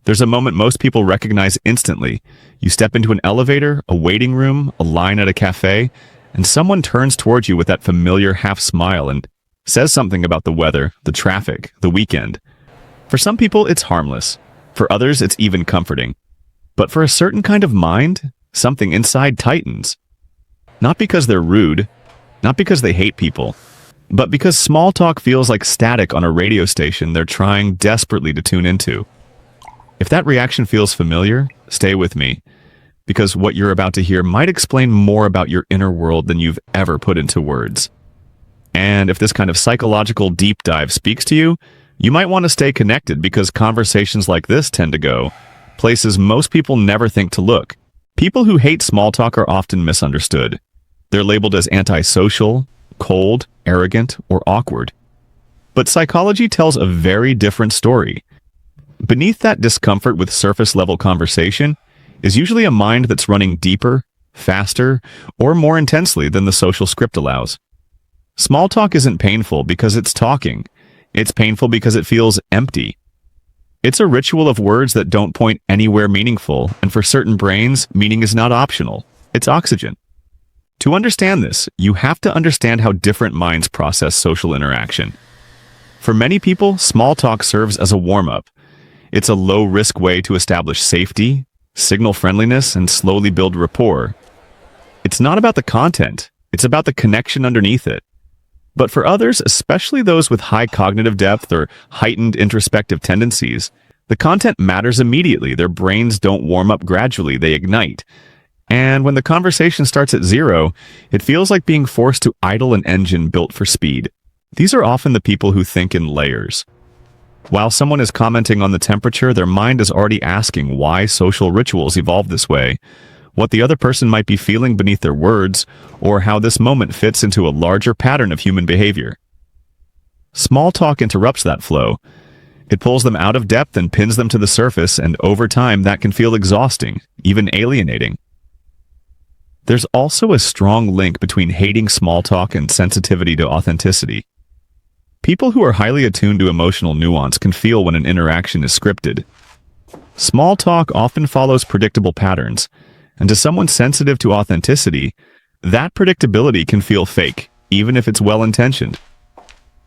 There's a moment most people recognize instantly. You step into an elevator, a waiting room, a line at a cafe, and someone turns towards you with that familiar half smile and says something about the weather, the traffic, the weekend. For some people, it's harmless. For others, it's even comforting. But for a certain kind of mind, something inside tightens. Not because they're rude, not because they hate people, but because small talk feels like static on a radio station they're trying desperately to tune into. If that reaction feels familiar, stay with me, because what you're about to hear might explain more about your inner world than you've ever put into words. And if this kind of psychological deep dive speaks to you, you might want to stay connected because conversations like this tend to go places most people never think to look. People who hate small talk are often misunderstood. They're labeled as antisocial, cold, arrogant, or awkward. But psychology tells a very different story. Beneath that discomfort with surface-level conversation is usually a mind that's running deeper, faster, or more intensely than the social script allows. Small talk isn't painful because it's talking. It's painful because it feels empty. It's a ritual of words that don't point anywhere meaningful, and for certain brains, meaning is not optional. It's oxygen. To understand this, you have to understand how different minds process social interaction. For many people, small talk serves as a warm-up. It's a low-risk way to establish safety, signal friendliness, and slowly build rapport. It's not about the content, it's about the connection underneath it. But for others, especially those with high cognitive depth or heightened introspective tendencies, the content matters immediately. Their brains don't warm up gradually, they ignite. And when the conversation starts at zero, it feels like being forced to idle an engine built for speed. These are often the people who think in layers. While someone is commenting on the temperature, their mind is already asking why social rituals evolve this way, what the other person might be feeling beneath their words, or how this moment fits into a larger pattern of human behavior. Small talk interrupts that flow. It pulls them out of depth and pins them to the surface, and over time that can feel exhausting, even alienating. There's also a strong link between hating small talk and sensitivity to authenticity. People who are highly attuned to emotional nuance can feel when an interaction is scripted. Small talk often follows predictable patterns, and to someone sensitive to authenticity, that predictability can feel fake, even if it's well-intentioned.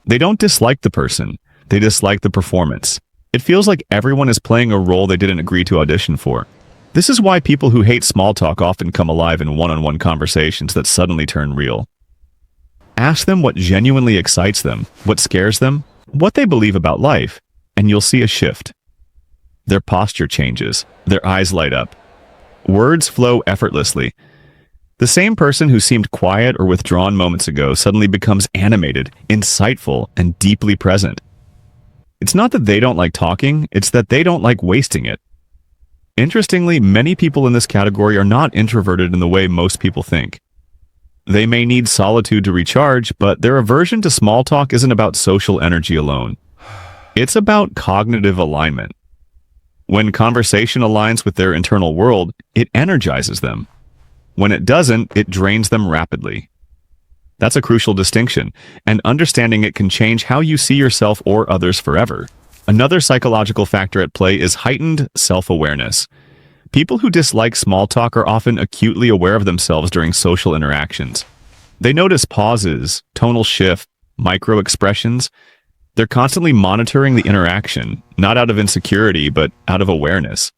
They don't dislike the person, they dislike the performance. It feels like everyone is playing a role they didn't agree to audition for. This is why people who hate small talk often come alive in one-on-one conversations that suddenly turn real. Ask them what genuinely excites them, what scares them, what they believe about life, and you'll see a shift. Their posture changes, their eyes light up. Words flow effortlessly. The same person who seemed quiet or withdrawn moments ago suddenly becomes animated, insightful, and deeply present. It's not that they don't like talking, it's that they don't like wasting it. Interestingly, many people in this category are not introverted in the way most people think. They may need solitude to recharge, but their aversion to small talk isn't about social energy alone. It's about cognitive alignment. When conversation aligns with their internal world, it energizes them. When it doesn't, it drains them rapidly. That's a crucial distinction, and understanding it can change how you see yourself or others forever. Another psychological factor at play is heightened self-awareness. People who dislike small talk are often acutely aware of themselves during social interactions. They notice pauses, tonal shift, micro-expressions. They're constantly monitoring the interaction, not out of insecurity, but out of awareness.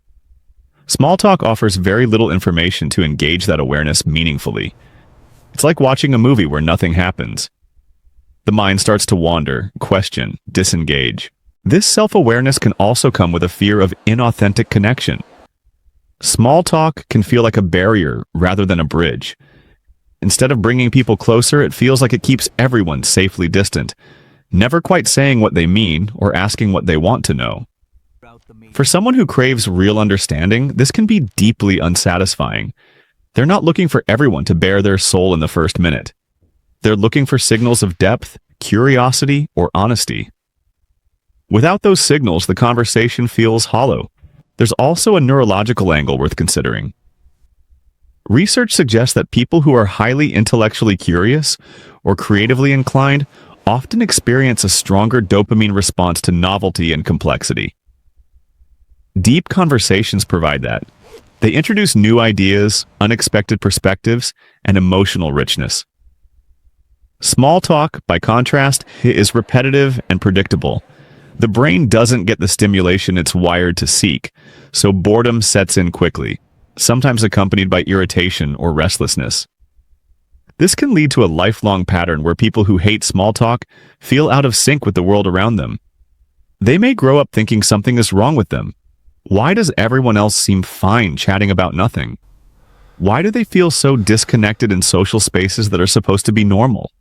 Small talk offers very little information to engage that awareness meaningfully. It's like watching a movie where nothing happens. The mind starts to wander, question, disengage. This self-awareness can also come with a fear of inauthentic connection. Small talk can feel like a barrier rather than a bridge. Instead of bringing people closer, it feels like it keeps everyone safely distant, never quite saying what they mean or asking what they want to know. For someone who craves real understanding, this can be deeply unsatisfying. They're not looking for everyone to bare their soul in the first minute. They're looking for signals of depth, curiosity, or honesty. Without those signals, the conversation feels hollow. There's also a neurological angle worth considering. Research suggests that people who are highly intellectually curious or creatively inclined often experience a stronger dopamine response to novelty and complexity. Deep conversations provide that. They introduce new ideas, unexpected perspectives, and emotional richness. Small talk, by contrast, is repetitive and predictable. The brain doesn't get the stimulation it's wired to seek, so boredom sets in quickly, sometimes accompanied by irritation or restlessness. This can lead to a lifelong pattern where people who hate small talk feel out of sync with the world around them. They may grow up thinking something is wrong with them. Why does everyone else seem fine chatting about nothing? Why do they feel so disconnected in social spaces that are supposed to be normal?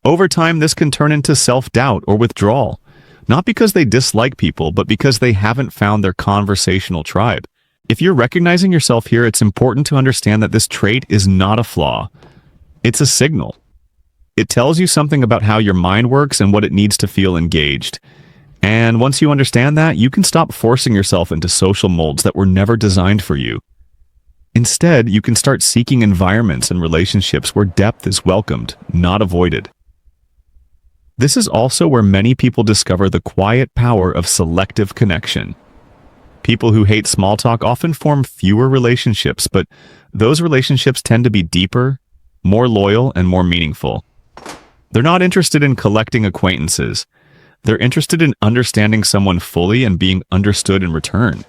Over time, this can turn into self-doubt or withdrawal, not because they dislike people, but because they haven't found their conversational tribe. If you're recognizing yourself here, it's important to understand that this trait is not a flaw. It's a signal. It tells you something about how your mind works and what it needs to feel engaged. And once you understand that, you can stop forcing yourself into social molds that were never designed for you. Instead, you can start seeking environments and relationships where depth is welcomed, not avoided. This is also where many people discover the quiet power of selective connection. People who hate small talk often form fewer relationships, but those relationships tend to be deeper, more loyal, and more meaningful. They're not interested in collecting acquaintances. They're interested in understanding someone fully and being understood in return.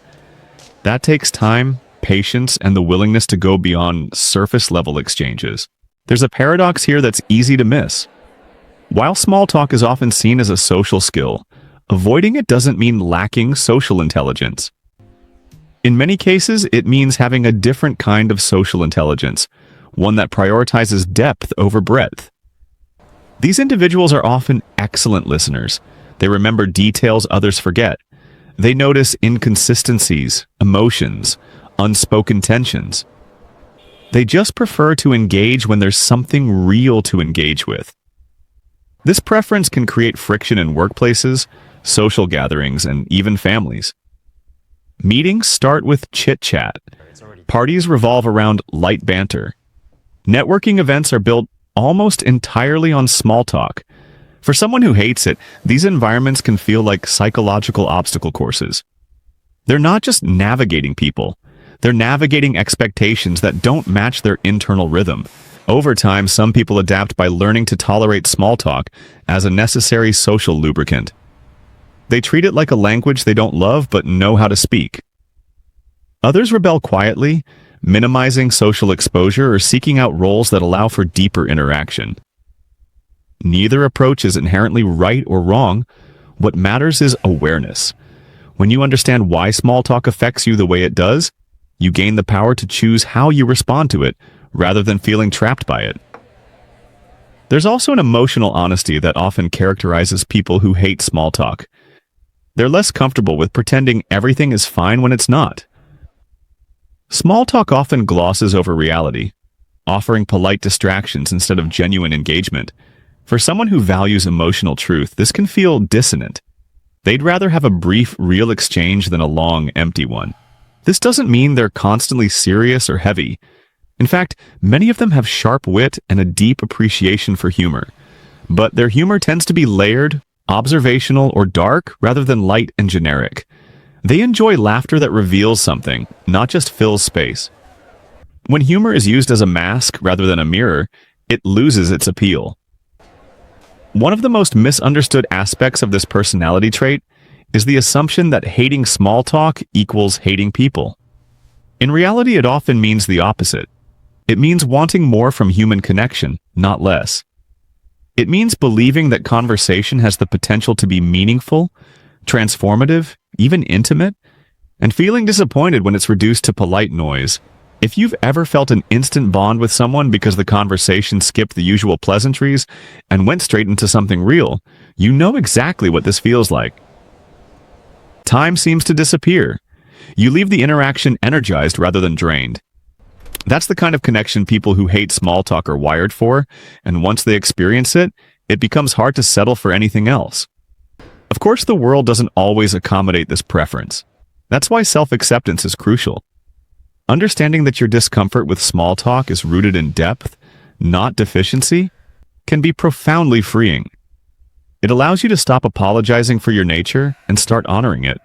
That takes time, patience, and the willingness to go beyond surface-level exchanges. There's a paradox here that's easy to miss. While small talk is often seen as a social skill, avoiding it doesn't mean lacking social intelligence. In many cases, it means having a different kind of social intelligence, one that prioritizes depth over breadth. These individuals are often excellent listeners. They remember details others forget. They notice inconsistencies, emotions, unspoken tensions. They just prefer to engage when there's something real to engage with. This preference can create friction in workplaces, social gatherings, and even families. Meetings start with chit-chat. Parties revolve around light banter. Networking events are built almost entirely on small talk. For someone who hates it, these environments can feel like psychological obstacle courses. They're not just navigating people. They're navigating expectations that don't match their internal rhythm. Over time, some people adapt by learning to tolerate small talk as a necessary social lubricant. They treat it like a language they don't love but know how to speak. Others rebel quietly, minimizing social exposure or seeking out roles that allow for deeper interaction. Neither approach is inherently right or wrong. What matters is awareness. When you understand why small talk affects you the way it does, you gain the power to choose how you respond to it, rather than feeling trapped by it. There's also an emotional honesty that often characterizes people who hate small talk. They're less comfortable with pretending everything is fine when it's not. Small talk often glosses over reality, offering polite distractions instead of genuine engagement. For someone who values emotional truth, this can feel dissonant. They'd rather have a brief, real exchange than a long, empty one. This doesn't mean they're constantly serious or heavy. In fact, many of them have sharp wit and a deep appreciation for humor. But their humor tends to be layered, observational, or dark rather than light and generic. They enjoy laughter that reveals something, not just fills space. When humor is used as a mask rather than a mirror, it loses its appeal. One of the most misunderstood aspects of this personality trait is the assumption that hating small talk equals hating people. In reality, it often means the opposite. It means wanting more from human connection, not less. It means believing that conversation has the potential to be meaningful, transformative, even intimate, and feeling disappointed when it's reduced to polite noise. If you've ever felt an instant bond with someone because the conversation skipped the usual pleasantries and went straight into something real, you know exactly what this feels like. Time seems to disappear. You leave the interaction energized rather than drained. That's the kind of connection people who hate small talk are wired for, and once they experience it, it becomes hard to settle for anything else. Of course, the world doesn't always accommodate this preference. That's why self-acceptance is crucial. Understanding that your discomfort with small talk is rooted in depth, not deficiency, can be profoundly freeing. It allows you to stop apologizing for your nature and start honoring it.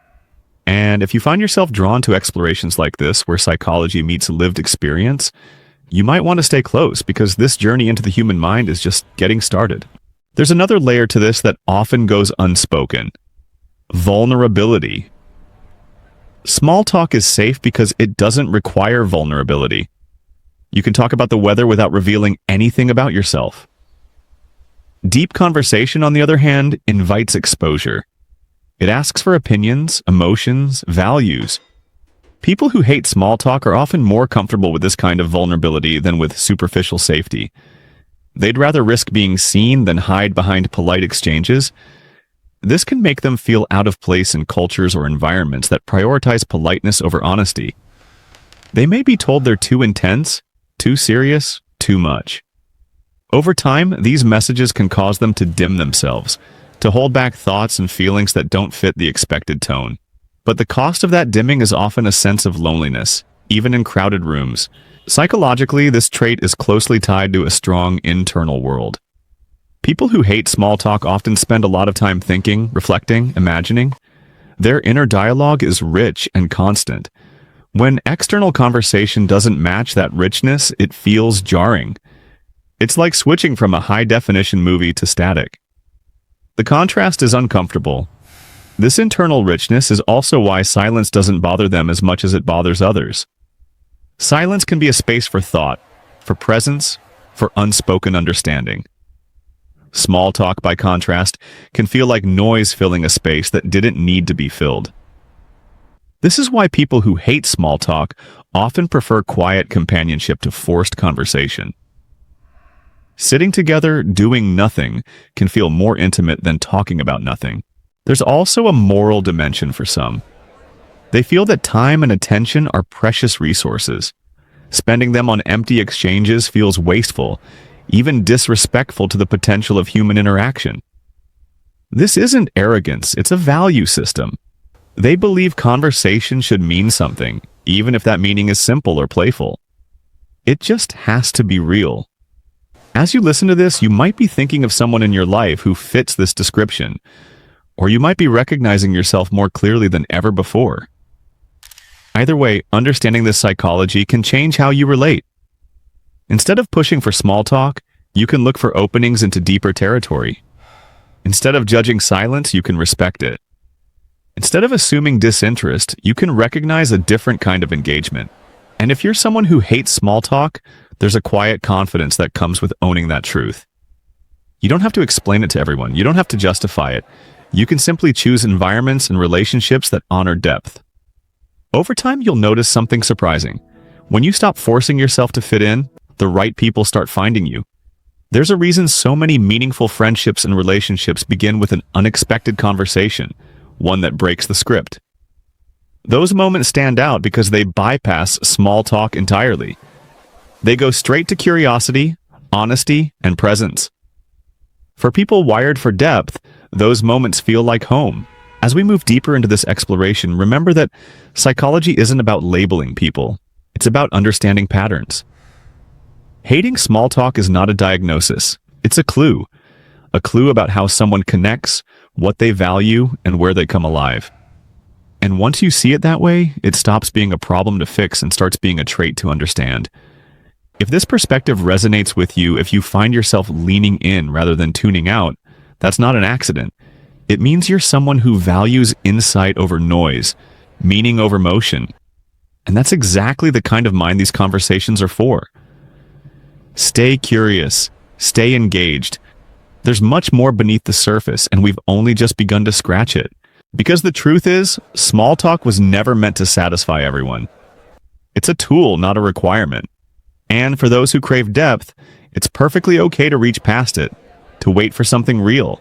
And if you find yourself drawn to explorations like this, where psychology meets lived experience, you might want to stay close because this journey into the human mind is just getting started. There's another layer to this that often goes unspoken. Vulnerability. Small talk is safe because it doesn't require vulnerability. You can talk about the weather without revealing anything about yourself. Deep conversation, on the other hand, invites exposure. It asks for opinions, emotions, values. People who hate small talk are often more comfortable with this kind of vulnerability than with superficial safety. They'd rather risk being seen than hide behind polite exchanges. This can make them feel out of place in cultures or environments that prioritize politeness over honesty. They may be told they're too intense, too serious, too much. Over time, these messages can cause them to dim themselves, to hold back thoughts and feelings that don't fit the expected tone. But the cost of that dimming is often a sense of loneliness, even in crowded rooms. Psychologically, this trait is closely tied to a strong internal world. People who hate small talk often spend a lot of time thinking, reflecting, imagining. Their inner dialogue is rich and constant. When external conversation doesn't match that richness, it feels jarring. It's like switching from a high-definition movie to static. The contrast is uncomfortable. This internal richness is also why silence doesn't bother them as much as it bothers others. Silence can be a space for thought, for presence, for unspoken understanding. Small talk, by contrast, can feel like noise filling a space that didn't need to be filled. This is why people who hate small talk often prefer quiet companionship to forced conversation. Sitting together, doing nothing, can feel more intimate than talking about nothing. There's also a moral dimension for some. They feel that time and attention are precious resources. Spending them on empty exchanges feels wasteful, even disrespectful to the potential of human interaction. This isn't arrogance, it's a value system. They believe conversation should mean something, even if that meaning is simple or playful. It just has to be real. As you listen to this, you might be thinking of someone in your life who fits this description, or you might be recognizing yourself more clearly than ever before. Either way, understanding this psychology can change how you relate. Instead of pushing for small talk, you can look for openings into deeper territory. Instead of judging silence, you can respect it. Instead of assuming disinterest, you can recognize a different kind of engagement. And if you're someone who hates small talk, there's a quiet confidence that comes with owning that truth. You don't have to explain it to everyone. You don't have to justify it. You can simply choose environments and relationships that honor depth. Over time, you'll notice something surprising. When you stop forcing yourself to fit in, the right people start finding you. There's a reason so many meaningful friendships and relationships begin with an unexpected conversation, one that breaks the script. Those moments stand out because they bypass small talk entirely. They go straight to curiosity, honesty, and presence. For people wired for depth, those moments feel like home. As we move deeper into this exploration, remember that psychology isn't about labeling people. It's about understanding patterns. Hating small talk is not a diagnosis. It's a clue about how someone connects, what they value, and where they come alive. And once you see it that way, it stops being a problem to fix and starts being a trait to understand. If this perspective resonates with you, if you find yourself leaning in rather than tuning out, that's not an accident. It means you're someone who values insight over noise, meaning over motion. And that's exactly the kind of mind these conversations are for. Stay curious, stay engaged. There's much more beneath the surface, and we've only just begun to scratch it. Because the truth is, small talk was never meant to satisfy everyone. It's a tool, not a requirement. And for those who crave depth, it's perfectly okay to reach past it, to wait for something real,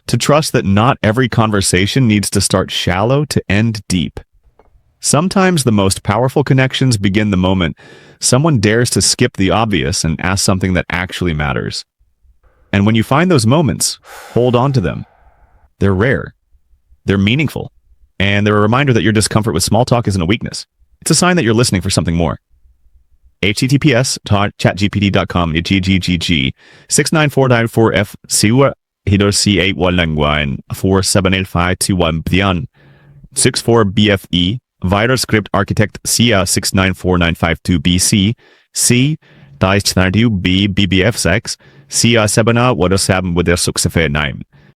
to trust that not every conversation needs to start shallow to end deep. Sometimes the most powerful connections begin the moment someone dares to skip the obvious and ask something that actually matters. And when you find those moments, hold on to them. They're rare. They're meaningful. And they're a reminder that your discomfort with small talk isn't a weakness. It's a sign that you're listening for something more. https://chatgpt.com ggggg 69494f siwa hidor c8 walangwan 478521 bdian 64 BFE, ViraScript Architect CIA 694952 BC, C, Dice 92 B BBF6, CIA 7 Water 7 with their successful name.